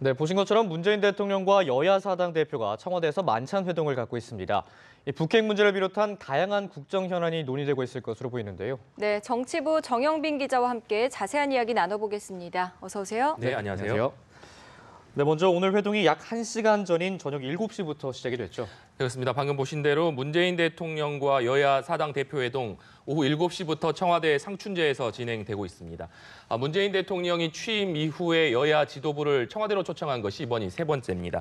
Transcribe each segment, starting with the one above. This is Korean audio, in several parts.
네, 보신 것처럼 문재인 대통령과 여야 사당 대표가 청와대에서 만찬 회동을 갖고 있습니다. 이 북핵 문제를 비롯한 다양한 국정 현안이 논의되고 있을 것으로 보이는데요. 네, 정치부 정영빈 기자와 함께 자세한 이야기 나눠보겠습니다. 어서 오세요. 네, 안녕하세요. 네, 먼저 오늘 회동이 약 1시간 전인 저녁 7시부터 시작이 됐죠. 그렇습니다. 방금 보신 대로 문재인 대통령과 여야 사당 대표 회동 오후 7시부터 청와대 상춘제에서 진행되고 있습니다. 문재인 대통령이 취임 이후에 여야 지도부를 청와대로 초청한 것이 이번이 세 번째입니다.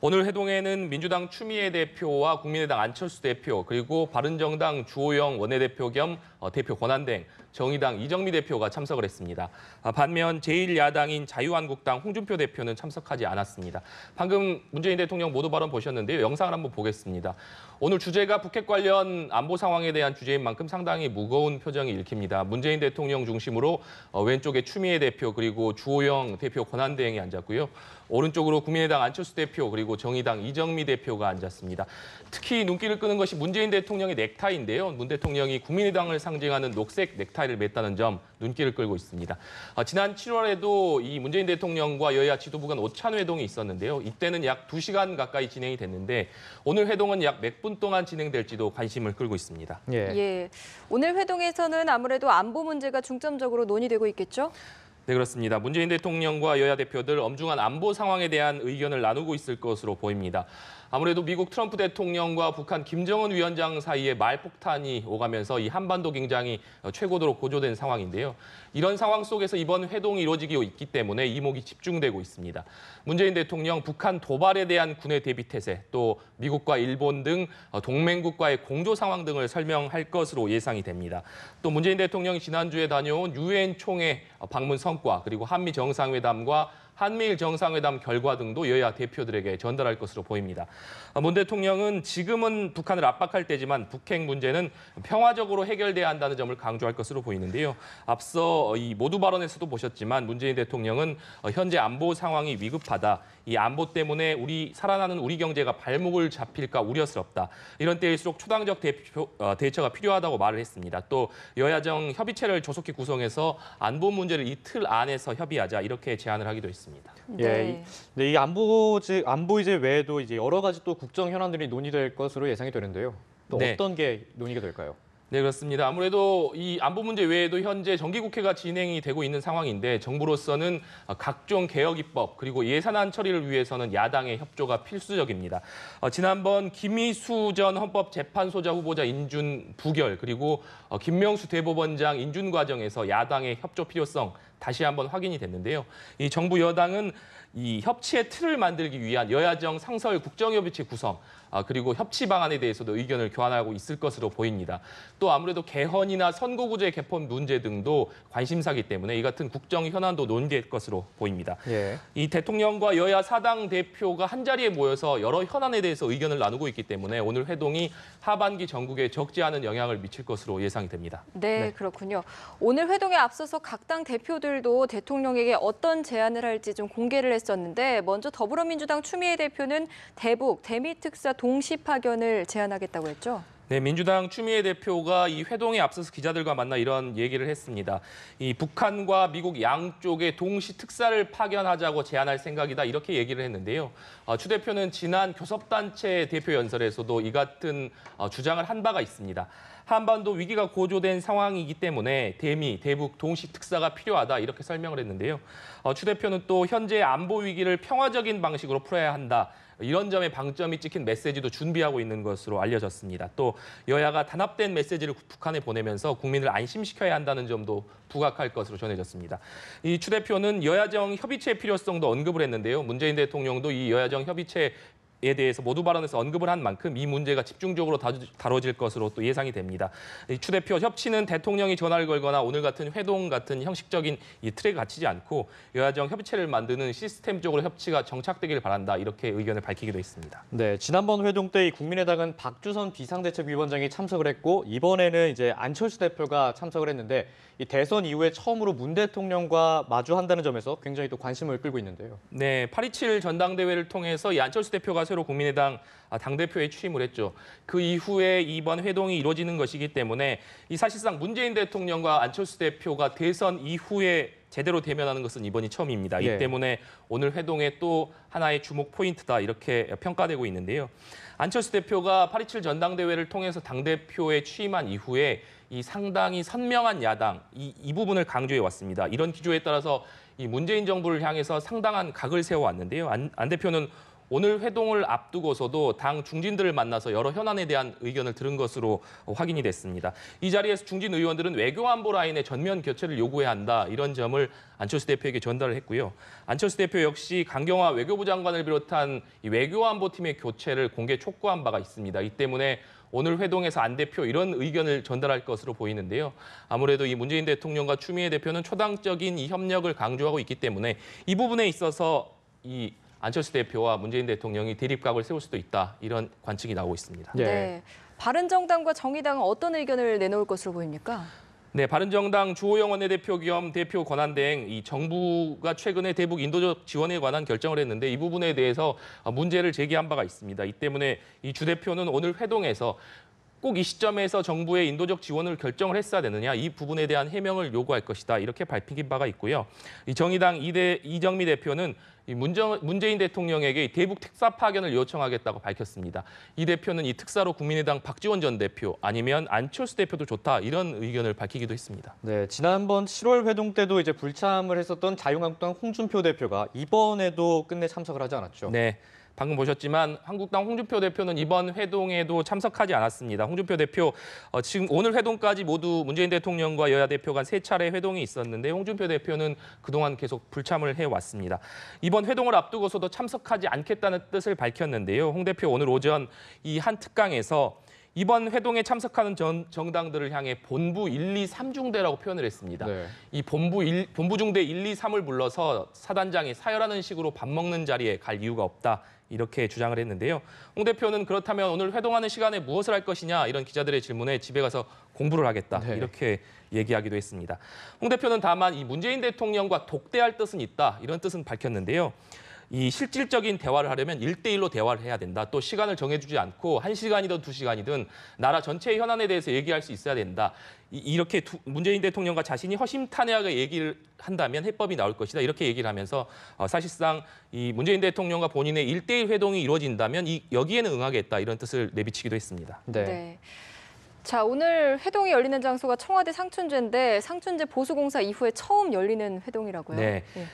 오늘 회동에는 민주당 추미애 대표와 국민의당 안철수 대표, 그리고 바른정당 주호영 원내대표 겸 대표 권한대행, 정의당 이정미 대표가 참석을 했습니다. 반면 제1야당인 자유한국당 홍준표 대표는 참석하지 않았습니다. 방금 문재인 대통령 모두 발언 보셨는데요. 영상을 한번 보겠습니다. 오늘 주제가 북핵 관련 안보 상황에 대한 주제인 만큼 상당히 무거운 표정이 읽힙니다. 문재인 대통령 중심으로 왼쪽에 추미애 대표, 그리고 주호영 대표 권한대행이 앉았고요. 오른쪽으로 국민의당 안철수 대표, 그리고 정의당 이정미 대표가 앉았습니다. 특히 눈길을 끄는 것이 문재인 대통령의 넥타이인데요. 문 대통령이 국민의당을 상징하는 녹색 넥타이를 맸다는 점 눈길을 끌고 있습니다. 지난 7월에도 이 문재인 대통령과 여야 지도부 간 오찬 회동이 있었는데요. 이때는 약 2시간 가까이 진행이 됐는데 오늘 회동은 약 몇 분 동안 진행될지도 관심을 끌고 있습니다. 예, 오늘 회동에서는 아무래도 안보 문제가 중점적으로 논의되고 있겠죠? 네, 그렇습니다. 문재인 대통령과 여야 대표들 엄중한 안보 상황에 대한 의견을 나누고 있을 것으로 보입니다. 아무래도 미국 트럼프 대통령과 북한 김정은 위원장 사이에 말폭탄이 오가면서 이 한반도 긴장이 최고도로 고조된 상황인데요. 이런 상황 속에서 이번 회동이 이루어지고 있기 때문에 이목이 집중되고 있습니다. 문재인 대통령 북한 도발에 대한 군의 대비 태세, 또 미국과 일본 등 동맹국과의 공조 상황 등을 설명할 것으로 예상이 됩니다. 또 문재인 대통령이 지난주에 다녀온 유엔 총회 방문 성과, 그리고 한미 정상회담과 한미일 정상회담 결과 등도 여야 대표들에게 전달할 것으로 보입니다. 문 대통령은 지금은 북한을 압박할 때지만 북핵 문제는 평화적으로 해결돼야 한다는 점을 강조할 것으로 보이는데요. 앞서 이 모두 발언에서도 보셨지만 문재인 대통령은 현재 안보 상황이 위급하다. 이 안보 때문에 살아나는 우리 경제가 발목을 잡힐까 우려스럽다. 이런 때일수록 초당적 대처가 필요하다고 말을 했습니다. 또 여야정 협의체를 조속히 구성해서 안보 문제를 이틀 안에서 협의하자, 이렇게 제안을 하기도 했습니다. 네, 이 안보 이제 외에도 이제 여러 가지 또 국정 현안들이 논의될 것으로 예상이 되는데요. 또 어떤 게 논의가 될까요? 네, 그렇습니다. 아무래도 이 안보 문제 외에도 현재 정기국회가 진행이 되고 있는 상황인데 정부로서는 각종 개혁 입법, 그리고 예산안 처리를 위해서는 야당의 협조가 필수적입니다. 지난번 김희수 전 헌법재판소자 후보자 인준 부결, 그리고 김명수 대법원장 인준 과정에서 야당의 협조 필요성 다시 한번 확인이 됐는데요. 이 정부 여당은 이 협치의 틀을 만들기 위한 여야정 상설 국정협의체 구성, 그리고 협치 방안에 대해서도 의견을 교환하고 있을 것으로 보입니다. 또 아무래도 개헌이나 선거구제 개편 문제 등도 관심사기 때문에 이 같은 국정 현안도 논의될 것으로 보입니다. 이 대통령과 여야 사당 대표가 한자리에 모여서 여러 현안에 대해서 의견을 나누고 있기 때문에 오늘 회동이 하반기 전국에 적지 않은 영향을 미칠 것으로 예상이 됩니다. 네, 그렇군요. 오늘 회동에 앞서서 각 당 대표들도 대통령에게 어떤 제안을 할지 좀 공개를 했었는데 먼저 더불어민주당 추미애 대표는 대북, 대미 특사 동시 파견을 제안하겠다고 했죠. 네, 민주당 추미애 대표가 이 회동에 앞서서 기자들과 만나 이런 얘기를 했습니다. 이 북한과 미국 양쪽에 동시 특사를 파견하자고 제안할 생각이다, 이렇게 얘기를 했는데요. 추 대표는 지난 교섭단체 대표 연설에서도 이 같은 주장을 한 바가 있습니다. 한반도 위기가 고조된 상황이기 때문에 대미, 대북 동시 특사가 필요하다, 이렇게 설명을 했는데요. 추 대표는 또 현재 안보 위기를 평화적인 방식으로 풀어야 한다, 이런 점에 방점이 찍힌 메시지도 준비하고 있는 것으로 알려졌습니다. 또 여야가 단합된 메시지를 북한에 보내면서 국민을 안심시켜야 한다는 점도 부각할 것으로 전해졌습니다. 이 추 대표는 여야정 협의체의 필요성도 언급을 했는데요. 문재인 대통령도 이 여야정 협의체에 대해서 모두 발언에서 언급을 한 만큼 이 문제가 집중적으로 다뤄질 것으로 또 예상이 됩니다. 추 대표, 협치는 대통령이 전화를 걸거나 오늘 같은 회동 같은 형식적인 이 틀에 갇히지 않고 여야정 협의체를 만드는 시스템적으로 협치가 정착되길 바란다, 이렇게 의견을 밝히기도 했습니다. 네, 지난번 회동 때 국민의당은 박주선 비상대책위원장이 참석을 했고 이번에는 이제 안철수 대표가 참석을 했는데 이 대선 이후에 처음으로 문 대통령과 마주한다는 점에서 굉장히 또 관심을 끌고 있는데요. 네, 8.27 전당대회를 통해서 이 안철수 대표가 새로 국민의당 당대표에 취임을 했죠. 그 이후에 이번 회동이 이루어지는 것이기 때문에 이 사실상 문재인 대통령과 안철수 대표가 대선 이후에 제대로 대면하는 것은 이번이 처음입니다. 예. 이 때문에 오늘 회동의 또 하나의 주목 포인트다 이렇게 평가되고 있는데요. 안철수 대표가 8.27 전당대회를 통해서 당대표에 취임한 이후에 이 상당히 선명한 야당, 이 부분을 강조해 왔습니다. 이런 기조에 따라서 이 문재인 정부를 향해서 상당한 각을 세워왔는데요. 안 대표는 오늘 회동을 앞두고서도 당 중진들을 만나서 여러 현안에 대한 의견을 들은 것으로 확인이 됐습니다. 이 자리에서 중진 의원들은 외교안보 라인의 전면 교체를 요구해야 한다. 이런 점을 안철수 대표에게 전달을 했고요. 안철수 대표 역시 강경화 외교부 장관을 비롯한 이 외교안보팀의 교체를 공개 촉구한 바가 있습니다. 이 때문에 오늘 회동에서 안 대표 이런 의견을 전달할 것으로 보이는데요. 아무래도 이 문재인 대통령과 추미애 대표는 초당적인 이 협력을 강조하고 있기 때문에 이 부분에 있어서 이 안철수 대표와 문재인 대통령이 대립각을 세울 수도 있다. 이런 관측이 나오고 있습니다. 예. 네. 바른정당과 정의당은 어떤 의견을 내놓을 것으로 보입니까? 네, 바른정당 주호영 원내대표 겸 대표 권한대행, 이 정부가 최근에 대북 인도적 지원에 관한 결정을 했는데 이 부분에 대해서 문제를 제기한 바가 있습니다. 이 때문에 이 주 대표는 오늘 회동에서 꼭 이 시점에서 정부의 인도적 지원을 결정을 했어야 되느냐 이 부분에 대한 해명을 요구할 것이다 이렇게 밝힌 바가 있고요. 이 정의당 이정미 대표는 이 문재인 대통령에게 대북 특사 파견을 요청하겠다고 밝혔습니다. 이 대표는 이 특사로 국민의당 박지원 전 대표 아니면 안철수 대표도 좋다 이런 의견을 밝히기도 했습니다. 네, 지난번 7월 회동 때도 이제 불참을 했었던 자유한국당 홍준표 대표가 이번에도 끝내 참석을 하지 않았죠. 네. 방금 보셨지만 한국당 홍준표 대표는 이번 회동에도 참석하지 않았습니다. 홍준표 대표 지금 오늘 회동까지 모두 문재인 대통령과 여야 대표 간 3차례 회동이 있었는데 홍준표 대표는 그동안 계속 불참을 해왔습니다. 이번 회동을 앞두고서도 참석하지 않겠다는 뜻을 밝혔는데요. 홍 대표 오늘 오전 이 한 특강에서 이번 회동에 참석하는 정당들을 향해 본부 1, 2, 3중대라고 표현을 했습니다. 네. 이 본부 중대 1, 2, 3을 불러서 사단장이 사열하는 식으로 밥 먹는 자리에 갈 이유가 없다. 이렇게 주장을 했는데요. 홍 대표는 그렇다면 오늘 회동하는 시간에 무엇을 할 것이냐 이런 기자들의 질문에 집에 가서 공부를 하겠다. 네. 이렇게 얘기하기도 했습니다. 홍 대표는 다만 이 문재인 대통령과 독대할 뜻은 있다. 이런 뜻은 밝혔는데요. 이 실질적인 대화를 하려면 1대1로 대화를 해야 된다. 또 시간을 정해주지 않고 1시간이든 2시간이든 나라 전체의 현안에 대해서 얘기할 수 있어야 된다. 이렇게 문재인 대통령과 자신이 허심탄회하게 얘기를 한다면 해법이 나올 것이다. 이렇게 얘기를 하면서 사실상 이 문재인 대통령과 본인의 1대1 회동이 이루어진다면 여기에는 응하겠다. 이런 뜻을 내비치기도 했습니다. 네. 네. 자, 오늘 회동이 열리는 장소가 청와대 상춘제인데 상춘제 보수공사 이후에 처음 열리는 회동이라고요? 네. 예.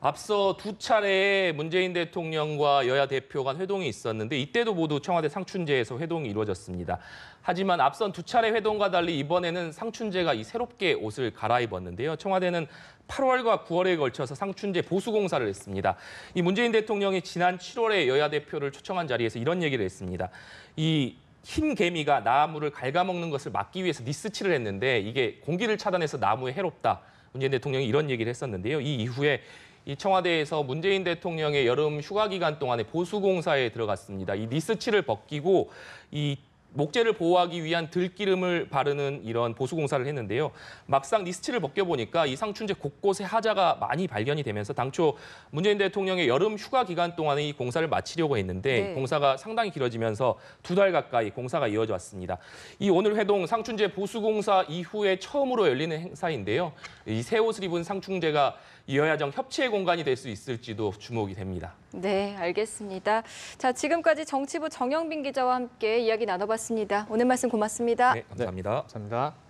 앞서 2차례 문재인 대통령과 여야 대표 간 회동이 있었는데 이때도 모두 청와대 상춘제에서 회동이 이루어졌습니다. 하지만 앞선 2차례 회동과 달리 이번에는 상춘제가 새롭게 옷을 갈아입었는데요. 청와대는 8월과 9월에 걸쳐서 상춘제 보수공사를 했습니다. 이 문재인 대통령이 지난 7월에 여야 대표를 초청한 자리에서 이런 얘기를 했습니다. 이 흰 개미가 나무를 갉아먹는 것을 막기 위해서 니스칠을 했는데 이게 공기를 차단해서 나무에 해롭다. 문재인 대통령이 이런 얘기를 했었는데요. 이 이후에 이 청와대에서 문재인 대통령의 여름 휴가 기간 동안에 보수공사에 들어갔습니다. 이 니스칠을 벗기고 이 목재를 보호하기 위한 들기름을 바르는 이런 보수공사를 했는데요. 막상 니스칠을 벗겨보니까 이 상춘제 곳곳에 하자가 많이 발견이 되면서 당초 문재인 대통령의 여름 휴가 기간 동안에 이 공사를 마치려고 했는데 네. 공사가 상당히 길어지면서 2달 가까이 공사가 이어져 왔습니다. 이 오늘 회동 상춘제 보수공사 이후에 처음으로 열리는 행사인데요. 이 새 옷을 입은 상춘제가 여야정 협치의 공간이 될 수 있을지도 주목이 됩니다. 네, 알겠습니다. 자, 지금까지 정치부 정영빈 기자와 함께 이야기 나눠봤습니다. 오늘 말씀 고맙습니다. 네, 감사합니다. 감사합니다.